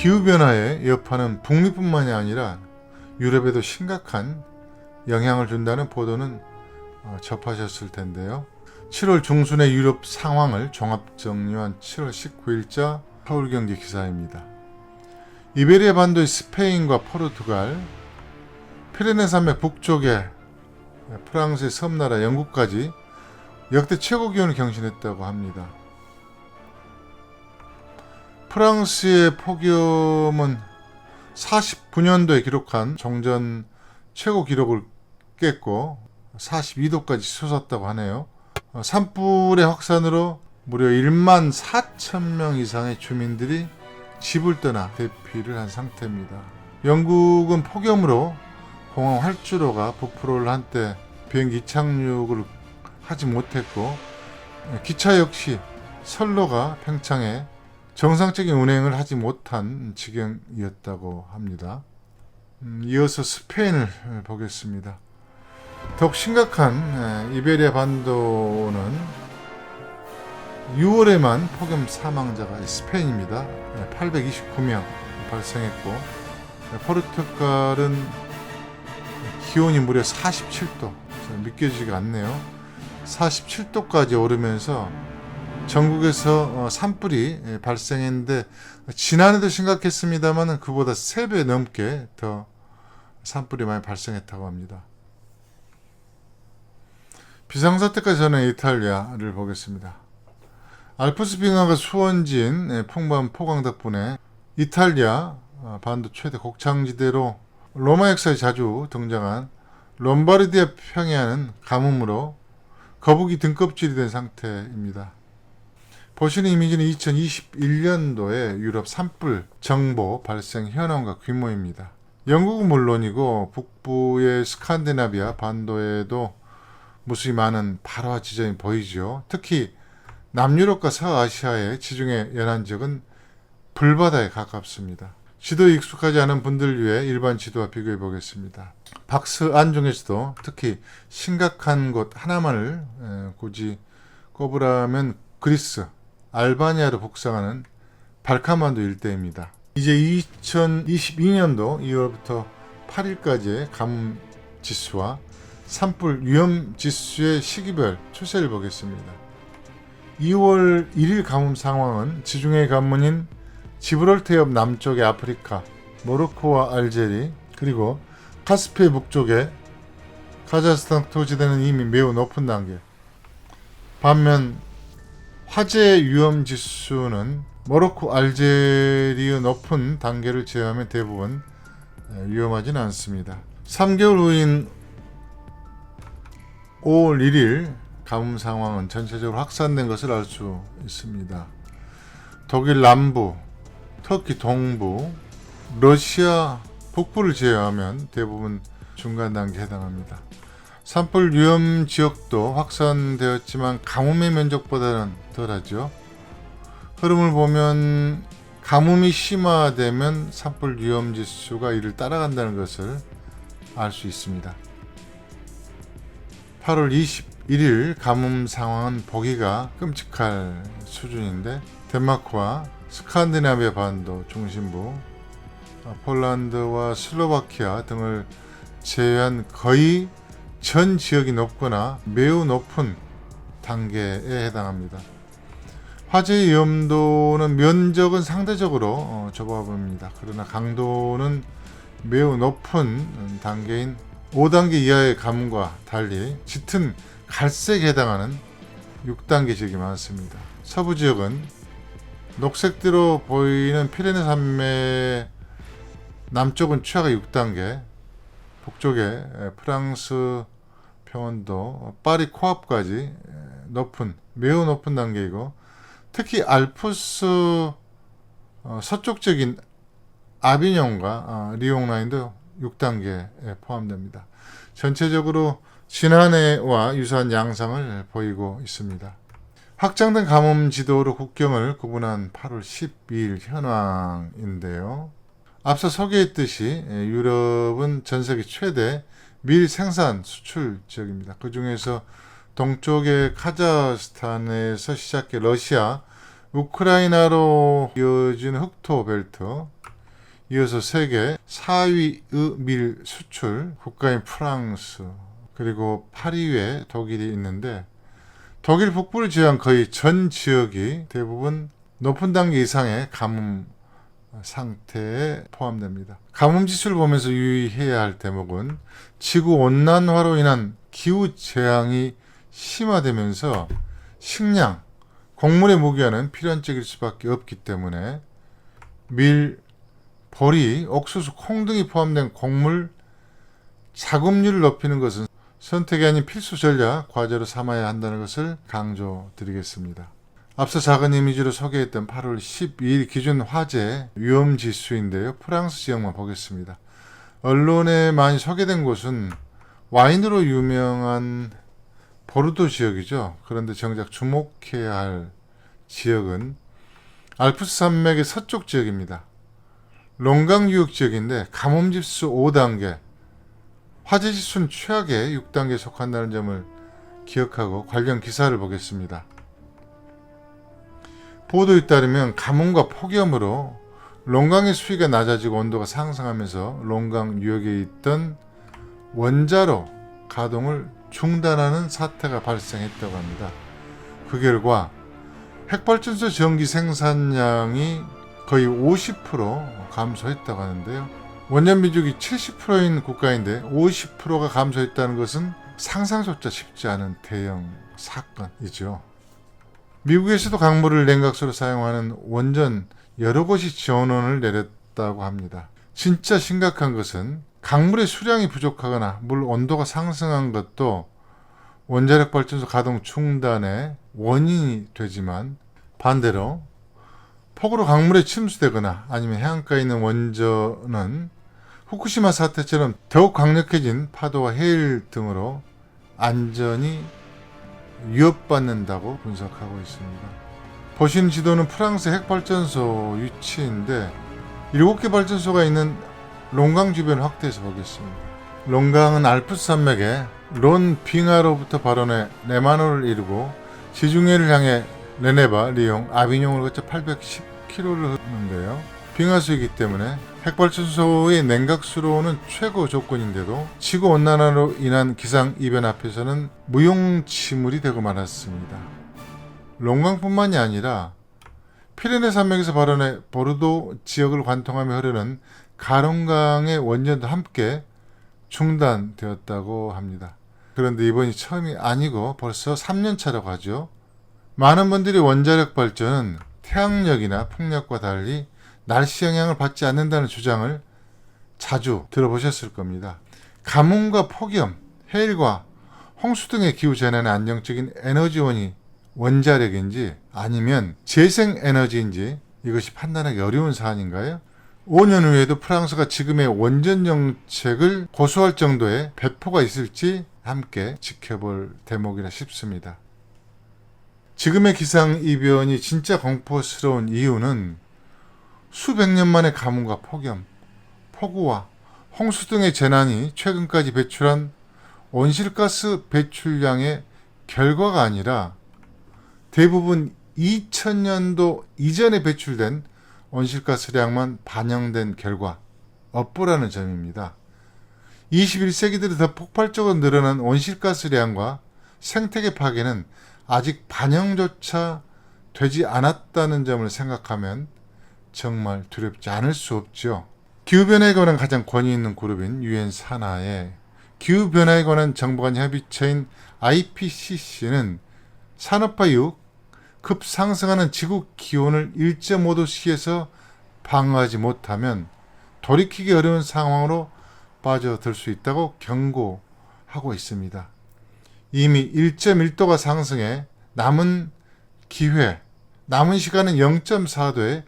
기후변화의 여파는 북미뿐만이 아니라 유럽에도 심각한 영향을 준다는 보도는 접하셨을 텐데요. 7월 중순의 유럽 상황을 종합정리한 7월 19일자 서울경제 기사입니다. 이베리아 반도의 스페인과 포르투갈, 피레네산맥 북쪽에 프랑스의 섬나라 영국까지 역대 최고 기온을 경신했다고 합니다. 프랑스의 폭염은 49년도에 기록한 종전 최고 기록을 깼고 42도까지 솟았다고 하네요. 산불의 확산으로 무려 1만 4천 명 이상의 주민들이 집을 떠나 대피를 한 상태입니다. 영국은 폭염으로 공항 활주로가 부풀어올 한때 비행기 착륙을 하지 못했고 기차 역시 선로가 팽창해 정상적인 운행을 하지 못한 지경이었다고 합니다. 이어서 스페인을 보겠습니다. 더욱 심각한 이베리아 반도는 6월에만 폭염 사망자가 스페인입니다. 829명 발생했고 포르투갈은 기온이 무려 47도, 믿겨지지가 않네요. 47도까지 오르면서 전국에서 산불이 발생했는데 지난해도 심각했습니다만 그보다 3배 넘게 더 산불이 많이 발생했다고 합니다. 비상사태까지 전에 이탈리아를 보겠습니다. 알프스 빙하가 수원지인 풍부한 폭광 덕분에 이탈리아 반도 최대 곡창지대로 로마 역사에 자주 등장한 롬바르디아 평야는 가뭄으로 거북이 등껍질이 된 상태입니다. 보시는 이미지는 2021년도에 유럽 산불 정보 발생 현황과 규모입니다. 영국은 물론이고 북부의 스칸디나비아 반도에도 무수히 많은 발화 지점이 보이죠. 특히 남유럽과 서아시아의 지중해 연안 지역은 불바다에 가깝습니다. 지도에 익숙하지 않은 분들 위해 일반 지도와 비교해 보겠습니다. 박스안 중에서도 특히 심각한 곳 하나만을 굳이 꼽으라면 그리스, 알바니아로 북상하는 발칸반도 일대입니다. 이제 2022년도 2월부터 8일까지의 가뭄 지수와 산불 위험 지수의 시기별 추세를 보겠습니다. 2월 1일 가뭄 상황은 지중해 관문인 지브롤터 옆 남쪽의 아프리카, 모로코와 알제리, 그리고 카스피의 북쪽에 카자흐스탄 토지대는 이미 매우 높은 단계. 반면 화재 위험 지수는 모로코, 알제리의 높은 단계를 제외하면 대부분 위험하지는 않습니다. 3개월 후인 5월 1일 가뭄 상황은 전체적으로 확산된 것을 알 수 있습니다. 독일 남부, 터키 동부, 러시아 북부를 제외하면 대부분 중간 단계에 해당합니다. 산불 위험 지역도 확산되었지만 가뭄의 면적보다는 덜하죠. 흐름을 보면 가뭄이 심화되면 산불 위험 지수가 이를 따라간다는 것을 알 수 있습니다. 8월 21일 가뭄 상황은 보기가 끔찍할 수준인데 덴마크와 스칸디나비아 반도 중심부, 폴란드와 슬로바키아 등을 제외한 거의 전 지역이 높거나 매우 높은 단계에 해당합니다. 화재 위험도는 면적은 상대적으로 좁아 보입니다. 그러나 강도는 매우 높은 단계인 5단계 이하의 가뭄과 달리 짙은 갈색에 해당하는 6단계 지역이 많습니다. 서부 지역은 녹색대로 보이는 피레네 산맥 남쪽은 최하가 6단계, 북쪽에 프랑스 평원도 파리 코앞까지 매우 높은 단계이고 특히 알프스 서쪽 지역인 아비뇽과 리옹 라인도 6단계에 포함됩니다. 전체적으로 지난해와 유사한 양상을 보이고 있습니다. 확장된 가뭄 지도로 국경을 구분한 8월 12일 현황인데요. 앞서 소개했듯이 유럽은 전 세계 최대 밀 생산 수출 지역입니다. 그 중에서 동쪽의 카자흐스탄에서 시작해 러시아, 우크라이나로 이어지는 흑토 벨트, 이어서 세계 4위의 밀 수출 국가인 프랑스, 그리고 8위에 독일이 있는데, 독일 북부를 제외한 거의 전 지역이 대부분 높은 단계 이상의 가뭄 상태에 포함됩니다. 가뭄 지수를 보면서 유의해야 할 대목은 지구 온난화로 인한 기후 재앙이 심화되면서 식량, 곡물의 무기화는 필연적일 수밖에 없기 때문에 밀, 보리, 옥수수, 콩 등이 포함된 곡물 자급률을 높이는 것은 선택이 아닌 필수 전략, 과제로 삼아야 한다는 것을 강조드리겠습니다. 앞서 작은 이미지로 소개했던 8월 12일 기준 화재 위험지수인데요. 프랑스 지역만 보겠습니다. 언론에 많이 소개된 곳은 와인으로 유명한 보르도 지역이죠. 그런데 정작 주목해야 할 지역은 알프스 산맥의 서쪽 지역입니다. 롱강 유역 지역인데 가뭄지수 5단계, 화재지수는 최악의 6단계에 속한다는 점을 기억하고 관련 기사를 보겠습니다. 보도에 따르면 가뭄과 폭염으로 롱강의 수위가 낮아지고 온도가 상승하면서 롱강 유역에 있던 원자로 가동을 중단하는 사태가 발생했다고 합니다. 그 결과 핵발전소 전기 생산량이 거의 50% 감소했다고 하는데요. 원전 비중이 70%인 국가인데 50%가 감소했다는 것은 상상조차 쉽지 않은 대형 사건이죠. 미국에서도 강물을 냉각수로 사용하는 원전 여러 곳이 전원을 내렸다고 합니다. 진짜 심각한 것은 강물의 수량이 부족하거나 물 온도가 상승한 것도 원자력 발전소 가동 중단의 원인이 되지만, 반대로 폭우로 강물에 침수되거나 아니면 해안가에 있는 원전은 후쿠시마 사태처럼 더욱 강력해진 파도와 해일 등으로 안전이 위협받는다고 분석하고 있습니다. 보시는 지도는 프랑스 핵발전소 위치인데 7개 발전소가 있는 롱강 주변을 확대해서 보겠습니다. 롱강은 알프스 산맥의 론 빙하로부터 발원해 레마노를 이루고 지중해를 향해 레네바, 리옹, 아비뇽을 거쳐 810km를 흐르는데요. 빙하수이기 때문에 핵발전소의 냉각수로는 최고 조건인데도 지구온난화로 인한 기상이변 앞에서는 무용지물이 되고 말았습니다. 롱강뿐만이 아니라 피레네 산맥에서 발원해 보르도 지역을 관통하며 흐르는 가롱강의 원전도 함께 중단되었다고 합니다. 그런데 이번이 처음이 아니고 벌써 3년차라고 하죠. 많은 분들이 원자력 발전은 태양력이나 풍력과 달리 날씨 영향을 받지 않는다는 주장을 자주 들어보셨을 겁니다. 가뭄과 폭염, 해일과 홍수 등의 기후재난의 안정적인 에너지원이 원자력인지 아니면 재생에너지인지 이것이 판단하기 어려운 사안인가요? 5년 후에도 프랑스가 지금의 원전 정책을 고수할 정도의 배포가 있을지 함께 지켜볼 대목이라 싶습니다. 지금의 기상이변이 진짜 공포스러운 이유는 수백 년 만의 가뭄과 폭염, 폭우와 홍수 등의 재난이 최근까지 배출한 온실가스 배출량의 결과가 아니라 대부분 2000년도 이전에 배출된 온실가스량만 반영된 결과 업보라는 점입니다. 21세기 들어 더 폭발적으로 늘어난 온실가스량과 생태계 파괴는 아직 반영조차 되지 않았다는 점을 생각하면 정말 두렵지 않을 수 없죠. 기후변화에 관한 가장 권위 있는 그룹인 유엔 산하의 기후변화에 관한 정부간 협의체인 IPCC는 산업화 이후 급상승하는 지구 기온을 1.5도씨에서 방어하지 못하면 돌이키기 어려운 상황으로 빠져들 수 있다고 경고하고 있습니다. 이미 1.1도가 상승해 남은 시간은 0.4도에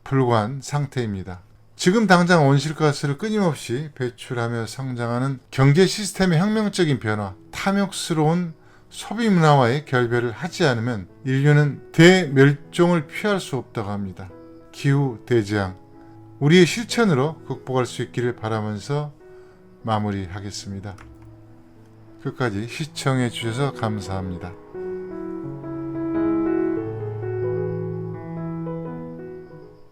불과한 상태입니다. 지금 당장 온실가스를 끊임없이 배출하며 성장하는 경제 시스템의 혁명적인 변화, 탐욕스러운 소비 문화와의 결별을 하지 않으면 인류는 대멸종을 피할 수 없다고 합니다. 기후 대재앙, 우리의 실천으로 극복할 수 있기를 바라면서 마무리하겠습니다. 끝까지 시청해 주셔서 감사합니다.